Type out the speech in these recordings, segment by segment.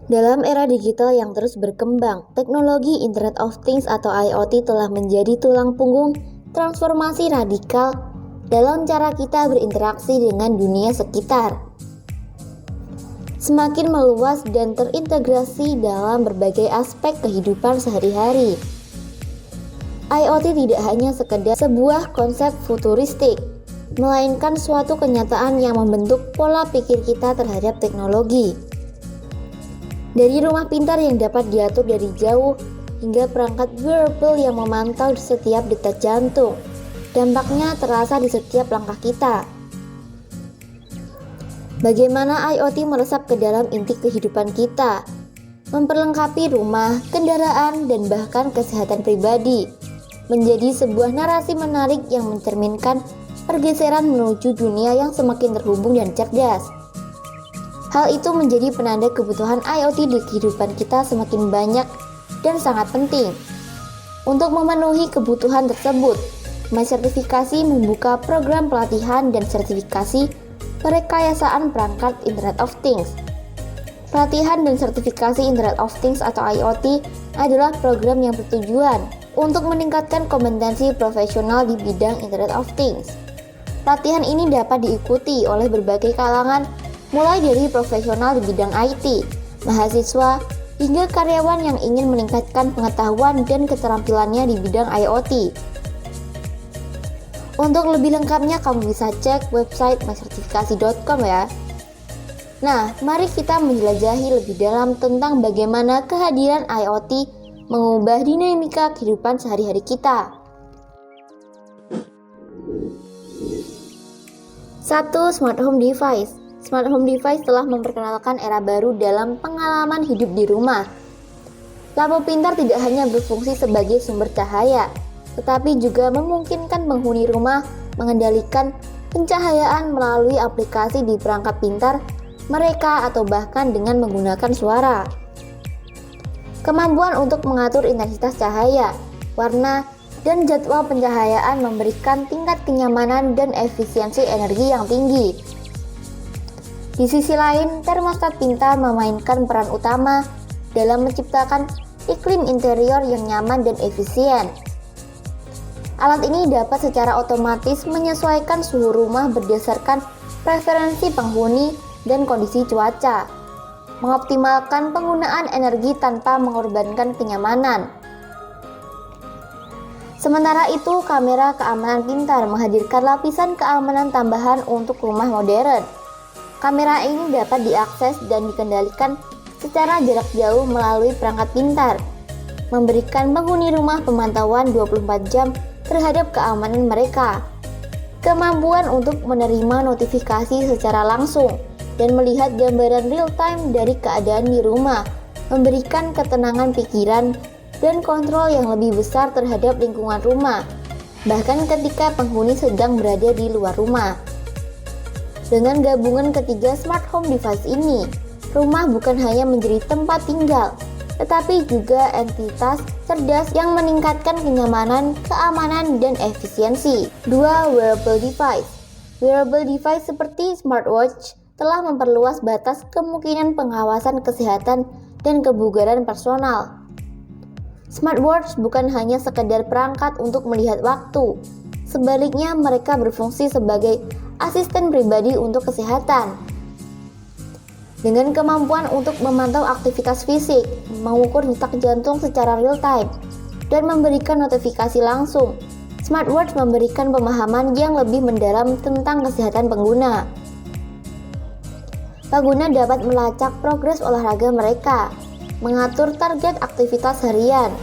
Dalam era digital yang terus berkembang, teknologi Internet of Things atau IoT telah menjadi tulang punggung transformasi radikal dalam cara kita berinteraksi dengan dunia sekitar. Semakin meluas dan terintegrasi dalam berbagai aspek kehidupan sehari-hari. IoT tidak hanya sekedar sebuah konsep futuristik, melainkan suatu kenyataan yang membentuk pola pikir kita terhadap teknologi. Dari rumah pintar yang dapat diatur dari jauh hingga perangkat wearable yang memantau setiap detak jantung, dampaknya terasa di setiap langkah kita. Bagaimana IoT meresap ke dalam inti kehidupan kita, memperlengkapi rumah, kendaraan, dan bahkan kesehatan pribadi, menjadi sebuah narasi menarik yang mencerminkan pergeseran menuju dunia yang semakin terhubung dan cerdas. Hal itu menjadi penanda kebutuhan IoT di kehidupan kita semakin banyak dan sangat penting. Untuk memenuhi kebutuhan tersebut, MySertifikasi membuka program pelatihan dan sertifikasi perekayasaan perangkat Internet of Things. Pelatihan dan sertifikasi Internet of Things atau IoT adalah program yang bertujuan untuk meningkatkan kompetensi profesional di bidang Internet of Things. Pelatihan ini dapat diikuti oleh berbagai kalangan, mulai dari profesional di bidang IT, mahasiswa, hingga karyawan yang ingin meningkatkan pengetahuan dan keterampilannya di bidang IoT. Untuk lebih lengkapnya kamu bisa cek website mysertifikasi.com ya. Nah, mari kita menjelajahi lebih dalam tentang bagaimana kehadiran IoT mengubah dinamika kehidupan sehari-hari kita. 1. Smart Home Device. Smart Home Device telah memperkenalkan era baru dalam pengalaman hidup di rumah. Lampu pintar tidak hanya berfungsi sebagai sumber cahaya, tetapi juga memungkinkan penghuni rumah mengendalikan pencahayaan melalui aplikasi di perangkat pintar mereka atau bahkan dengan menggunakan suara. Kemampuan untuk mengatur intensitas cahaya, warna, dan jadwal pencahayaan memberikan tingkat kenyamanan dan efisiensi energi yang tinggi. Di sisi lain, termostat pintar memainkan peran utama dalam menciptakan iklim interior yang nyaman dan efisien. Alat ini dapat secara otomatis menyesuaikan suhu rumah berdasarkan preferensi penghuni dan kondisi cuaca, mengoptimalkan penggunaan energi tanpa mengorbankan kenyamanan. Sementara itu, kamera keamanan pintar menghadirkan lapisan keamanan tambahan untuk rumah modern. Kamera ini dapat diakses dan dikendalikan secara jarak jauh melalui perangkat pintar, memberikan penghuni rumah pemantauan 24 jam terhadap keamanan mereka. Kemampuan untuk menerima notifikasi secara langsung dan melihat gambaran real-time dari keadaan di rumah memberikan ketenangan pikiran dan kontrol yang lebih besar terhadap lingkungan rumah, bahkan ketika penghuni sedang berada di luar rumah. Dengan gabungan ketiga smart home device ini, rumah bukan hanya menjadi tempat tinggal, tetapi juga entitas cerdas yang meningkatkan kenyamanan, keamanan, dan efisiensi. 2. Wearable device. Wearable device seperti smartwatch telah memperluas batas kemungkinan pengawasan kesehatan dan kebugaran personal. Smartwatch bukan hanya sekedar perangkat untuk melihat waktu, sebaliknya mereka berfungsi sebagai asisten pribadi untuk kesehatan. Dengan kemampuan untuk memantau aktivitas fisik, mengukur detak jantung secara real time, dan memberikan notifikasi langsung, smartwatch memberikan pemahaman yang lebih mendalam tentang kesehatan pengguna. Pengguna dapat melacak progres olahraga mereka, mengatur target aktivitas harian,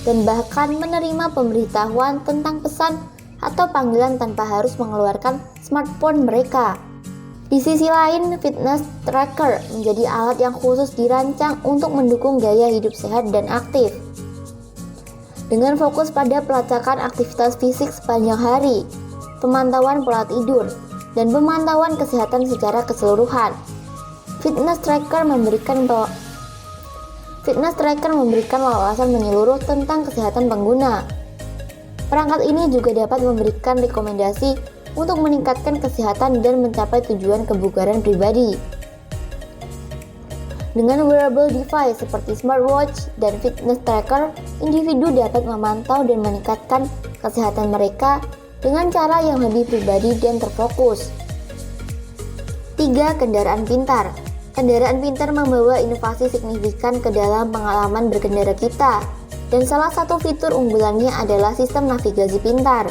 dan bahkan menerima pemberitahuan tentang pesan atau panggilan tanpa harus mengeluarkan smartphone mereka. Di sisi lain, fitness tracker menjadi alat yang khusus dirancang untuk mendukung gaya hidup sehat dan aktif. Dengan fokus pada pelacakan aktivitas fisik sepanjang hari, pemantauan pola tidur, dan pemantauan kesehatan secara keseluruhan. Fitness tracker memberikan wawasan menyeluruh tentang kesehatan pengguna. Perangkat ini juga dapat memberikan rekomendasi untuk meningkatkan kesehatan dan mencapai tujuan kebugaran pribadi. Dengan wearable device seperti smartwatch dan fitness tracker, individu dapat memantau dan meningkatkan kesehatan mereka dengan cara yang lebih pribadi dan terfokus. 3. Kendaraan pintar. Kendaraan pintar membawa inovasi signifikan ke dalam pengalaman berkendara kita, dan salah satu fitur unggulannya adalah sistem navigasi pintar.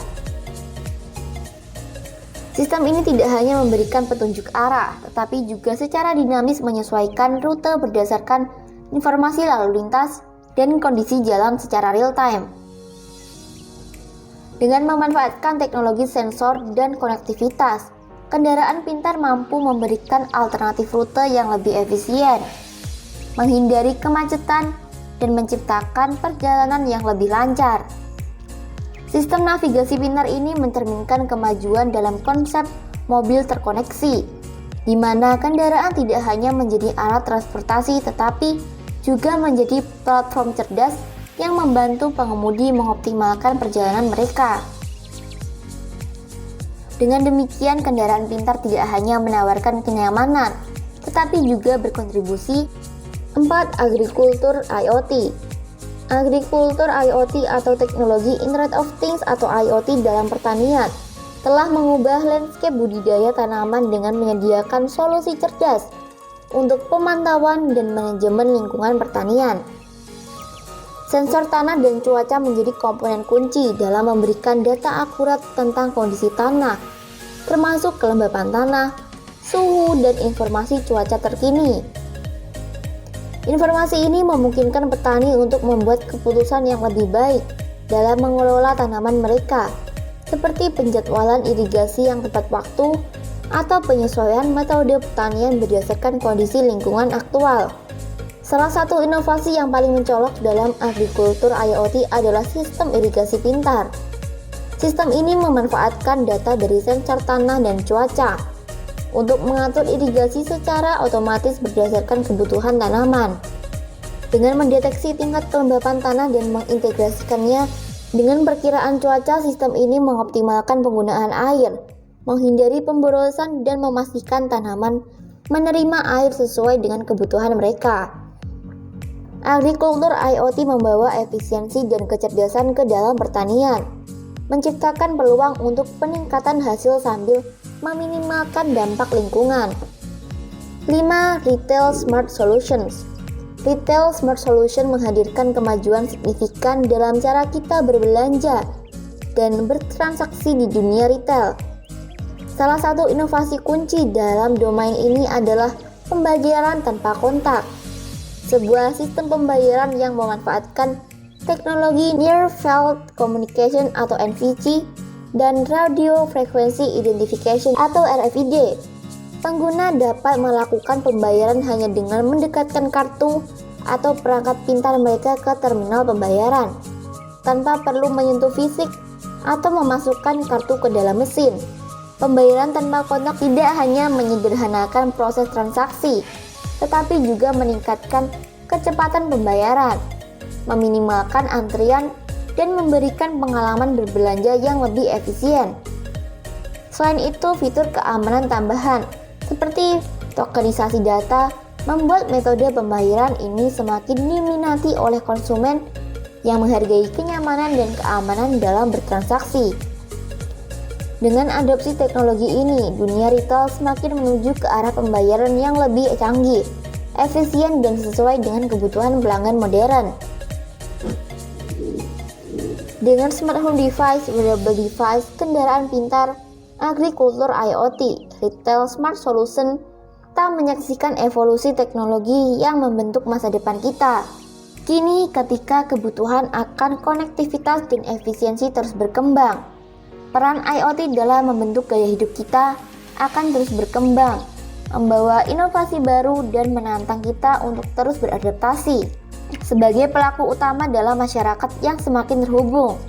Sistem ini tidak hanya memberikan petunjuk arah, tetapi juga secara dinamis menyesuaikan rute berdasarkan informasi lalu lintas dan kondisi jalan secara real time. Dengan memanfaatkan teknologi sensor dan konektivitas, kendaraan pintar mampu memberikan alternatif rute yang lebih efisien, menghindari kemacetan, dan menciptakan perjalanan yang lebih lancar. Sistem navigasi pintar ini mencerminkan kemajuan dalam konsep mobil terkoneksi, di mana kendaraan tidak hanya menjadi alat transportasi tetapi juga menjadi platform cerdas yang membantu pengemudi mengoptimalkan perjalanan mereka. Dengan demikian, kendaraan pintar tidak hanya menawarkan kenyamanan, tetapi juga berkontribusi. 4. Agrikultur IoT. Agrikultur IoT atau teknologi Internet of Things atau IoT dalam pertanian telah mengubah landscape budidaya tanaman dengan menyediakan solusi cerdas untuk pemantauan dan manajemen lingkungan pertanian. Sensor tanah dan cuaca menjadi komponen kunci dalam memberikan data akurat tentang kondisi tanah, termasuk kelembapan tanah, suhu, dan informasi cuaca terkini. Informasi ini memungkinkan petani untuk membuat keputusan yang lebih baik dalam mengelola tanaman mereka, seperti penjadwalan irigasi yang tepat waktu atau penyesuaian metode pertanian berdasarkan kondisi lingkungan aktual. Salah satu inovasi yang paling mencolok dalam agrikultur IoT adalah sistem irigasi pintar. Sistem ini memanfaatkan data dari sensor tanah dan cuaca untuk mengatur irigasi secara otomatis berdasarkan kebutuhan tanaman. Dengan mendeteksi tingkat kelembapan tanah dan mengintegrasikannya dengan perkiraan cuaca, sistem ini mengoptimalkan penggunaan air, menghindari pemborosan, dan memastikan tanaman menerima air sesuai dengan kebutuhan mereka. Agrikultur IoT membawa efisiensi dan kecerdasan ke dalam pertanian, menciptakan peluang untuk peningkatan hasil sambil meminimalkan dampak lingkungan. 5. Retail Smart Solutions. Retail Smart Solution menghadirkan kemajuan signifikan dalam cara kita berbelanja dan bertransaksi di dunia retail. Salah satu inovasi kunci dalam domain ini adalah pembayaran tanpa kontak, sebuah sistem pembayaran yang memanfaatkan teknologi Near Field Communication atau NFC dan Radio Frequency Identification atau RFID. Pengguna dapat melakukan pembayaran hanya dengan mendekatkan kartu atau perangkat pintar mereka ke terminal pembayaran, tanpa perlu menyentuh fisik atau memasukkan kartu ke dalam mesin. Pembayaran tanpa kontak tidak hanya menyederhanakan proses transaksi, tetapi juga meningkatkan kecepatan pembayaran, meminimalkan antrian, dan memberikan pengalaman berbelanja yang lebih efisien. Selain itu, fitur keamanan tambahan seperti tokenisasi data membuat metode pembayaran ini semakin diminati oleh konsumen yang menghargai kenyamanan dan keamanan dalam bertransaksi. Dengan adopsi teknologi ini, dunia retail semakin menuju ke arah pembayaran yang lebih canggih, efisien, dan sesuai dengan kebutuhan pelanggan modern. Dengan smart home device, wearable device, kendaraan pintar, agrikultur IoT, retail smart solution, kita menyaksikan evolusi teknologi yang membentuk masa depan kita. Kini ketika kebutuhan akan konektivitas dan efisiensi terus berkembang, peran IoT dalam membentuk gaya hidup kita akan terus berkembang, membawa inovasi baru dan menantang kita untuk terus beradaptasi. Sebagai pelaku utama dalam masyarakat yang semakin terhubung,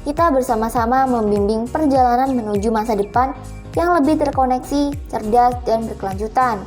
kita bersama-sama membimbing perjalanan menuju masa depan yang lebih terkoneksi, cerdas, dan berkelanjutan.